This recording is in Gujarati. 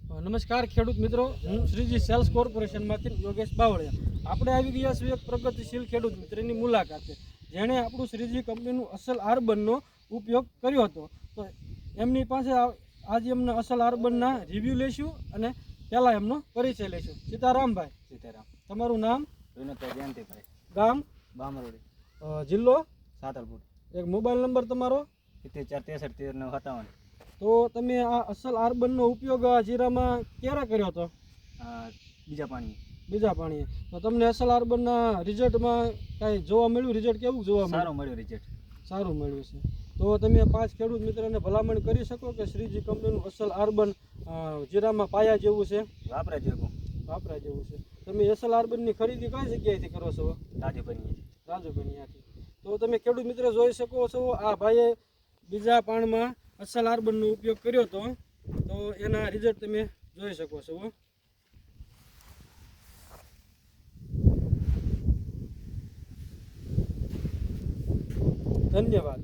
નમસ્કાર ખેડૂત મિત્રો, હું શ્રીજી સેલ્સ કોર્પોરેશનમાંથી યોગેશ બાવળિયા. આપણે આવી ગયા છીએ એક પ્રગતિશીલ ખેડૂત મિત્રની મુલાકાતે, જેણે આપણું શ્રીજી કંપનીનું અસલ આર્બનનો ઉપયોગ કર્યો હતો. તો એમની પાસે આજે એમને અસલ આર્બનના રિવ્યૂ લઈશું અને પહેલાં એમનો પરિચય લઈશું. સીતારામભાઈ. સીતારામ. તમારું નામ? વિનોદભાઈ જયંતિભાઈ. ગામ? બામરોડી. જિલ્લો? સાતલપુર. એક મોબાઈલ નંબર તમારો? 74 63 13 57. તો તમે આ અસલ આર્બનનો ઉપયોગ જીરામાં ક્યારે કર્યો હતો? બીજા પાણી. બીજા પાણીએ. તો તમને અસલ આર્બનના રિઝલ્ટમાં કાંઈ જોવા મળ્યું? રિઝલ્ટ કેવું જોવા મળ્યું? સારું મળ્યું રિઝલ્ટ. સારું મળ્યું છે. તો તમે 5 ખેડૂત મિત્રોને ભલામણ કરી શકો કે શ્રીજી કંપનીનું અસલ આર્બન જીરામાં પાયા જેવું છે, વાપરા જેવું. વાપરા જેવું છે. તમે અસલ આર્બનની ખરીદી કઈ જગ્યાએથી કરો છો? રાજુભાઈયાથી. તો તમે ખેડૂત મિત્રો જોઈ શકો છો, આ ભાઈએ બીજા પાણમાં અસલ આર્બનનો ઉપયોગ કર્યો હતો, તો એના રિઝલ્ટ તમે જોઈ શકો છો. ધન્યવાદ.